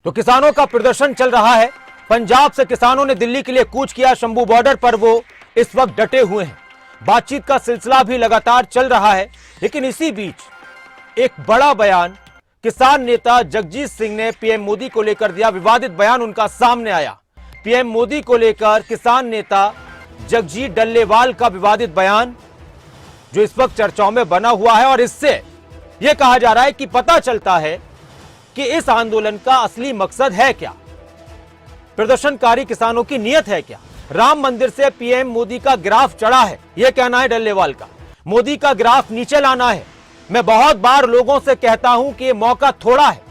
तो किसानों का प्रदर्शन चल रहा है। पंजाब से किसानों ने दिल्ली के लिए कूच किया। शंभू बॉर्डर पर वो इस वक्त डटे हुए हैं। बातचीत का सिलसिला भी लगातार चल रहा है। लेकिन इसी बीच एक बड़ा बयान किसान नेता जगजीत सिंह ने पीएम मोदी को लेकर दिया। विवादित बयान उनका सामने आया। पीएम मोदी को लेकर किसान नेता जगजीत डल्लेवाल का विवादित बयान जो इस वक्त चर्चाओं में बना हुआ है, और इससे यह कहा जा रहा है कि पता चलता है कि इस आंदोलन का असली मकसद है क्या, प्रदर्शनकारी किसानों की नीयत है क्या। राम मंदिर से पीएम मोदी का ग्राफ चढ़ा है, यह कहना है डल्लेवाल का। मोदी का ग्राफ नीचे लाना है। मैं बहुत बार लोगों से कहता हूं कि यह मौका थोड़ा है।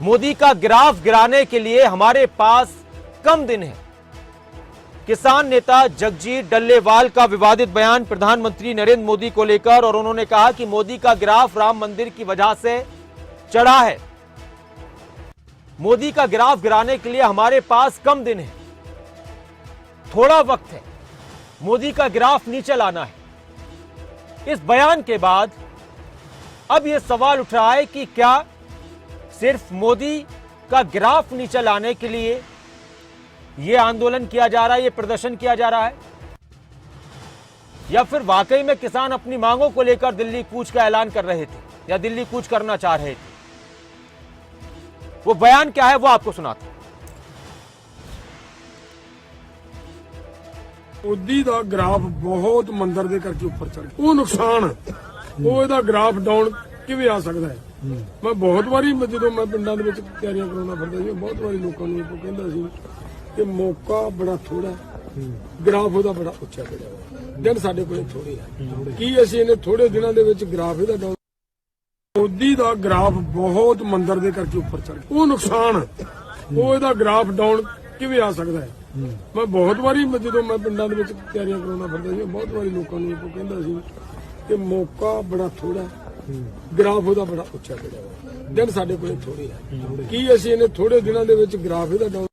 मोदी का ग्राफ गिराने के लिए हमारे पास कम दिन है। किसान नेता जगजीत डल्लेवाल का विवादित बयान प्रधानमंत्री नरेंद्र मोदी को लेकर, और उन्होंने कहा कि मोदी का ग्राफ राम मंदिर की वजह से चढ़ा है। मोदी का ग्राफ गिराने के लिए हमारे पास कम दिन है, थोड़ा वक्त है। मोदी का ग्राफ नीचे लाना है। इस बयान के बाद अब यह सवाल उठ रहा है कि क्या सिर्फ मोदी का ग्राफ नीचे लाने के लिए यह आंदोलन किया जा रहा है, यह प्रदर्शन किया जा रहा है, या फिर वाकई में किसान अपनी मांगों को लेकर दिल्ली कूच का ऐलान कर रहे थे या दिल्ली कूच करना चाह रहे थे। वो बयान क्या है वो आपको सुनाते हैं। मोदी ਦਾ ਗ੍ਰਾਫ ਬਹੁਤ ਮੰਦਰ ਦੇ ਕਰਕੇ ਉੱਪਰ ਚੜ ਗਿਆ। ਉਹ ਨੁਕਸਾਨ ਉਹ ਇਹਦਾ ਗ੍ਰਾਫ ਡਾਊਨ ਕਿਵੇਂ ਆ ਸਕਦਾ ਹੈ। ਮੈਂ ਬਹੁਤ ਵਾਰੀ ਜਦੋਂ ਮੈਂ ਪਿੰਡਾਂ ਦੇ ਵਿੱਚ ਤਿਆਰੀਆਂ ਕਰਾਉਣਾ ਫਿਰਦਾ ਸੀ, ਬਹੁਤ ਵਾਰੀ ਲੋਕਾਂ ਨੂੰ ਇਹ ਕਹਿੰਦਾ ਸੀ ਕਿ ਮੌਕਾ ਬੜਾ ਥੋੜਾ, ਗ੍ਰਾਫ ਉਹਦਾ ਬੜਾ ਉੱਚਾ ਚੜਿਆ ਹੋਇਆ, ਦਿਨ ਸਾਡੇ ਕੋਲੇ ਥੋੜੇ ਆ। ਕੀ ਅਸੀਂ ਇਹਨੇ ਥੋੜੇ ਦਿਨਾਂ ਦੇ ਵਿੱਚ ਗ੍ਰਾਫ ਇਹਦਾ ਡਾਊਨ। ਮੋਦੀ ਦਾ ਗ੍ਰਾਫ ਬਹੁਤ ਮੰਦਰ ਦੇ ਕਰਕੇ ਉੱਪਰ ਚੜ ਗਿਆ। ਉਹ ਨੁਕਸਾਨ ਉਹ ਇਹਦਾ ਗ੍ਰਾਫ ਡਾਊਨ ਕਿਵੇਂ ਆ ਸਕਦਾ ਹੈ। ਮੈਂ ਬਹੁਤ ਵਾਰੀ ਜਦੋਂ ਮੈਂ ਪਿੰਡਾਂ ਦੇ ਵਿੱਚ ਤਿਆਰੀਆਂ ਕਰਾਉਣਾ ਫਿਰਦਾ ਸੀ, ਬਹੁਤ ਵਾਰੀ ਲੋਕਾਂ ਨੂੰ ਇਹ ਕਹਿੰਦਾ ਸੀ ਕਿ ਮੌਕਾ ਬੜਾ ਥੋੜਾ, ਗ੍ਰਾਫ ਉਹਦਾ ਬੜਾ ਉੱਚਾ ਚੜਿਆ ਹੋਇਆ, ਦਿਨ ਸਾਡੇ ਕੋਲੇ ਥੋੜੇ ਆ। ਕੀ ਅਸੀਂ ਇਹਨੇ ਥੋੜੇ ਦਿਨਾਂ ਦੇ ਵਿੱਚ ਗ੍ਰਾਫ ਇਹਦਾ ਡਾਊਨ।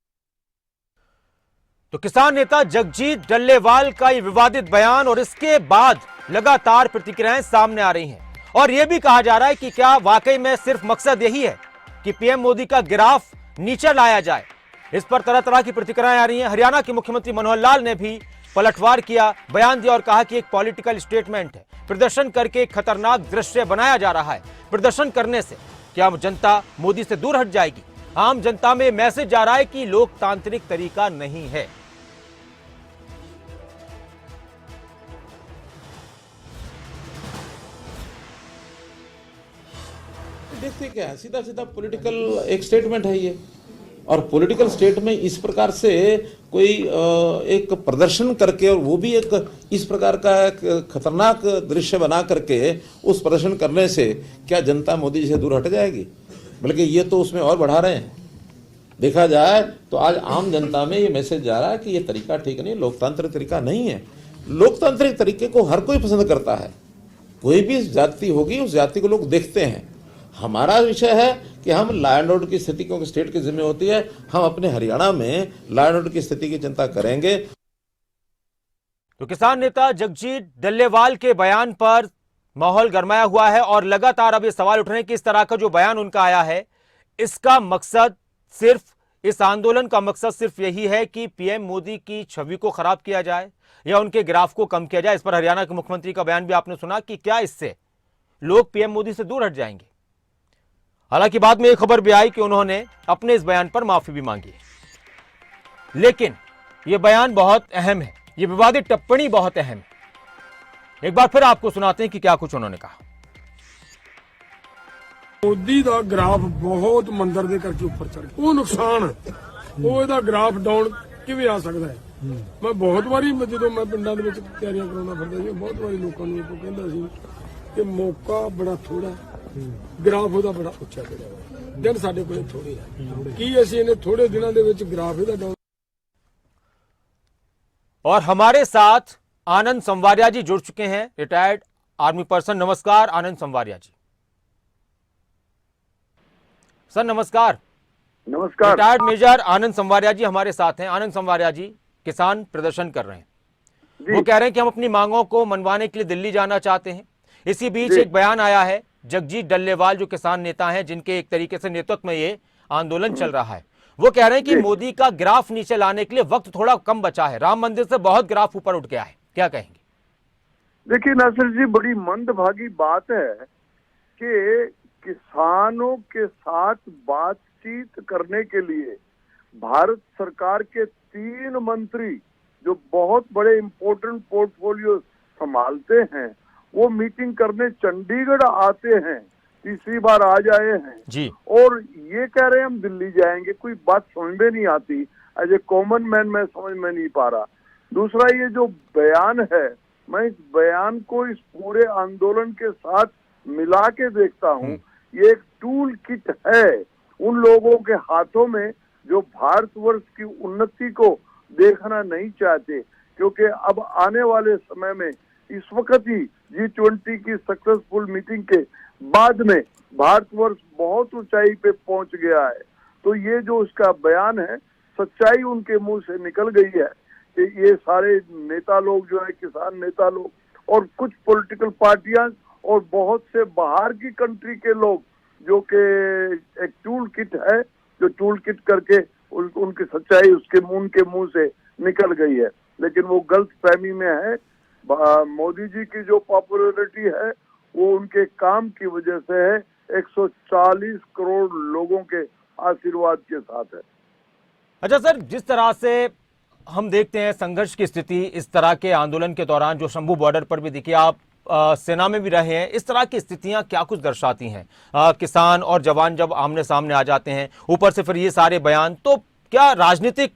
तो किसान नेता जगजीत डल्लेवाल का ये विवादित बयान और इसके बाद लगातार प्रतिक्रियाएं सामने आ रही हैं, और यह भी कहा जा रहा है कि क्या वाकई में सिर्फ मकसद यही है कि पीएम मोदी का ग्राफ नीचे लाया जाए। इस पर तरह तरह की प्रतिक्रियाएं आ रही हैं। हरियाणा के मुख्यमंत्री मनोहर लाल ने भी पलटवार किया, बयान दिया और कहा कि एक पॉलिटिकल स्टेटमेंट है। प्रदर्शन करके एक खतरनाक दृश्य बनाया जा रहा है। प्रदर्शन करने से क्या जनता मोदी से दूर हट जाएगी? आम जनता में मैसेज जा रहा है कि लोकतांत्रिक तरीका नहीं है। देखते क्या है, सीधा सीधा पॉलिटिकल एक स्टेटमेंट है ये। और पॉलिटिकल स्टेट में इस प्रकार से कोई एक प्रदर्शन करके, और वो भी एक इस प्रकार का एक खतरनाक दृश्य बना करके उस प्रदर्शन करने से क्या जनता मोदी से दूर हट जाएगी? बल्कि ये तो उसमें और बढ़ा रहे हैं। देखा जाए तो आज आम जनता में ये मैसेज जा रहा है कि ये तरीका ठीक नहीं, लोकतांत्रिक तरीका नहीं है। लोकतांत्रिक तरीके को हर कोई पसंद करता है। कोई भी जाति होगी उस जाति को लोग देखते हैं। हमारा विषय है कि हम लॉ एंड ऑर्डर की स्थिति, क्योंकि स्टेट की जिम्मे होती है, हम अपने हरियाणा में लॉ एंड ऑर्डर की स्थिति की चिंता करेंगे। तो किसान नेता जगजीत डल्लेवाल के बयान पर माहौल गरमाया हुआ है, और लगातार अब ये सवाल उठ रहे हैं कि इस तरह का जो बयान उनका आया है, इसका मकसद सिर्फ, इस आंदोलन का मकसद सिर्फ यही है कि पीएम मोदी की छवि को खराब किया जाए या उनके ग्राफ को कम किया जाए। इस पर हरियाणा के मुख्यमंत्री का बयान भी आपने सुना कि क्या इससे लोग पीएम मोदी से दूर हट जाएंगे। हालांकि बाद में एक खबर भी आई कि उन्होंने अपने इस बयान पर माफी भी मांगी, लेकिन यह बयान बहुत अहम है, यह विवादित टिप्पणी बहुत अहम है। एक बार फिर आपको सुनाते हैं कि क्या कुछ उन्होंने कहा। मोदी ਦਾ ਗ੍ਰਾਫ ਬਹੁਤ ਮੰਦਰ ਦੇ ਕਰਕੇ ਉੱਪਰ ਚੜ ਗਿਆ। ਉਹ ਨੁਕਸਾਨ ਉਹ ਇਹਦਾ ਗ੍ਰਾਫ ਡਾਊਨ ਕਿਵੇਂ ਆ ਸਕਦਾ ਹੈ। ਮੈਂ ਬਹੁਤ ਵਾਰੀ ਜਦੋਂ ਮੈਂ ਪਿੰਡਾਂ ਦੇ ਵਿੱਚ ਤਿਆਰੀਆਂ ਕਰਾਉਣਾ ਫਿਰਦਾ ਸੀ, ਬਹੁਤ ਵਾਰੀ ਲੋਕਾਂ ਨੂੰ ਇਹ ਕਹਿੰਦਾ ਸੀ ਕਿ ਮੌਕਾ ਬੜਾ ਥੋੜਾ, ਗ੍ਰਾਫ ਉਹਦਾ ਬੜਾ ਉੱਚਾ ਚੜਿਆ ਹੋਇਆ, ਦਿਨ ਸਾਡੇ ਕੋਲੇ ਥੋੜੇ ਆ। ਕੀ ਅਸੀਂ ਇਹਨੇ ਥੋੜੇ ਦਿਨਾਂ ਦੇ ਵਿੱਚ ਗ੍ਰਾਫ ਇਹਦਾ ਡਾਊਨ। और हमारे साथ आनंद संवारिया जी जुड़ चुके हैं, रिटायर्ड आर्मी पर्सन। नमस्कार आनंद संवारिया जी। सर नमस्कार। नमस्कार। रिटायर्ड मेजर आनंद संवारिया जी हमारे साथ हैं। आनंद संवारिया जी, किसान प्रदर्शन कर रहे हैं, वो कह रहे हैं कि हम अपनी मांगों को मनवाने के लिए दिल्ली जाना चाहते हैं। इसी बीच एक बयान आया है जगजीत डल्लेवाल जो किसान नेता हैं, जिनके एक तरीके से नेतृत्व में ये आंदोलन चल रहा है, वो कह रहे हैं कि जी। मोदी का ग्राफ नीचे लाने के लिए वक्त थोड़ा कम बचा है, राम मंदिर से बहुत ग्राफ ऊपर उठ गया है, क्या कहेंगे? देखिए नासिर जी, बड़ी मंदभागी बात है कि किसानों के साथ बातचीत करने के लिए भारत सरकार के 3 मंत्री जो बहुत बड़े इंपॉर्टेंट पोर्टफोलियो संभालते हैं, वो मीटिंग करने चंडीगढ़ आते हैं, तीसरी बार आ जाए हैं जी। और ये कह रहे हैं हम दिल्ली जाएंगे। कोई बात समझ में नहीं आती, एज ए कॉमन मैन मैं समझ में नहीं पा रहा। दूसरा, ये जो बयान है, मैं इस बयान को इस पूरे आंदोलन के साथ मिला के देखता हूँ। ये एक टूल किट है उन लोगों के हाथों में जो भारतवर्ष की उन्नति को देखना नहीं चाहते, क्योंकि अब आने वाले समय में इस वक्त ही G20 की सक्सेसफुल मीटिंग के बाद में भारतवर्ष बहुत ऊंचाई पे पहुंच गया है। तो ये जो उसका बयान है, सच्चाई उनके मुंह से निकल गई है कि ये सारे नेता लोग जो है, किसान नेता लोग और कुछ पॉलिटिकल पार्टियां और बहुत से बाहर की कंट्री के लोग, जो कि एक टूल किट है, जो टूल किट करके उनकी सच्चाई उनके मुंह से निकल गई है। लेकिन वो गलत फहमी में है। मोदी जी की जो पॉपुलैरिटी है वो उनके काम की वजह से है, 140 करोड़ लोगों के आशीर्वाद के साथ है। अच्छा सर, जिस तरह से हम देखते हैं संघर्ष की स्थिति इस तरह के आंदोलन के दौरान, जो शंभू बॉर्डर पर भी देखिए, आप सेना में भी रहे हैं, इस तरह की स्थितियां क्या कुछ दर्शाती हैं? किसान और जवान जब आमने सामने आ जाते हैं, ऊपर से फिर ये सारे बयान, तो क्या राजनीतिक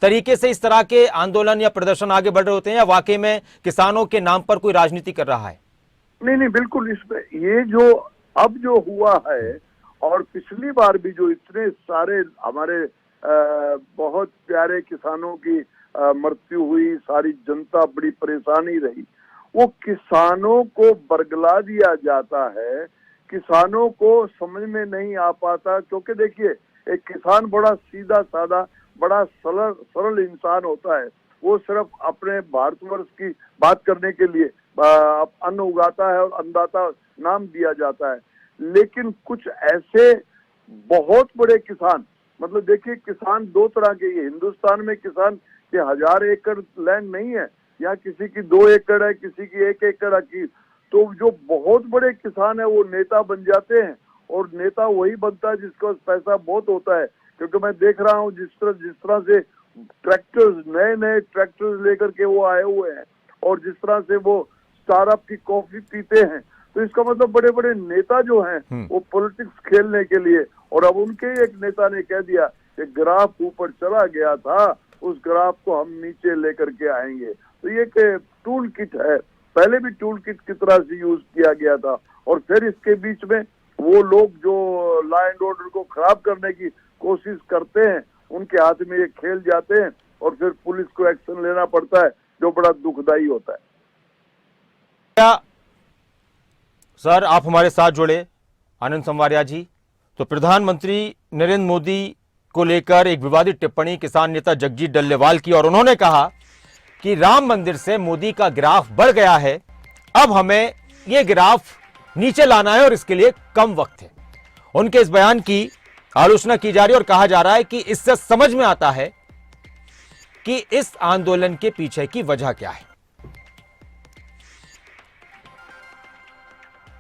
तरीके से इस तरह के आंदोलन या प्रदर्शन आगे बढ़ रहे होते हैं, या वाकई में किसानों के नाम पर कोई राजनीति कर रहा है? नहीं, बिल्कुल। इसमें ये जो अब जो हुआ है, और पिछली बार भी जो इतने सारे हमारे बहुत प्यारे किसानों की मृत्यु हुई, सारी जनता बड़ी परेशानी रही, वो किसानों को बरगला दिया जाता है, किसानों को समझ में नहीं आ पाता। क्योंकि देखिए, एक किसान बड़ा सीधा साधा, बड़ा सरल इंसान होता है। वो सिर्फ अपने भारतवर्ष की बात करने के लिए अन्न उगाता है और अन्नदाता नाम दिया जाता है। लेकिन कुछ ऐसे बहुत बड़े किसान, मतलब देखिए, किसान 2 तरह के, ये हिंदुस्तान में किसान के 1000 एकड़ लैंड नहीं है, यहाँ किसी की 2 एकड़ है, किसी की 1 एकड़ की। तो जो बहुत बड़े किसान है वो नेता बन जाते हैं, और नेता वही बनता है जिसका पैसा बहुत होता है। क्योंकि मैं देख रहा हूँ जिस तरह से ट्रैक्टर्स, नए ट्रैक्टर्स लेकर के वो आए हुए हैं, और जिस तरह से वो स्टारअप की कॉफी पीते हैं, तो इसका मतलब बड़े बड़े नेता जो हैं वो पॉलिटिक्स खेलने के लिए, और अब उनके एक नेता ने कह दिया कि ग्राफ ऊपर चला गया था, उस ग्राफ को हम नीचे लेकर के आएंगे। तो ये एक टूल किट है, पहले भी टूल किट की तरह से यूज किया गया था। और फिर इसके बीच में वो लोग जो लॉ एंड ऑर्डर को खराब करने की कोशिश करते हैं, उनके हाथ में ये खेल जाते हैं, और फिर पुलिस को एक्शन लेना पड़ता है, जो बड़ा दुखदाई होता है। क्या सर आप हमारे साथ जुड़े, आनंद संवारिया जी। तो प्रधानमंत्री नरेंद्र मोदी को लेकर एक विवादित टिप्पणी किसान नेता जगजीत डल्लेवाल की, और उन्होंने कहा कि राम मंदिर से मोदी का ग्राफ बढ़ गया है, अब हमें यह ग्राफ नीचे लाना है और इसके लिए कम वक्त है। उनके इस बयान की आलोचना की जा रही है और कहा जा रहा है कि इससे समझ में आता है कि इस आंदोलन के पीछे की वजह क्या है।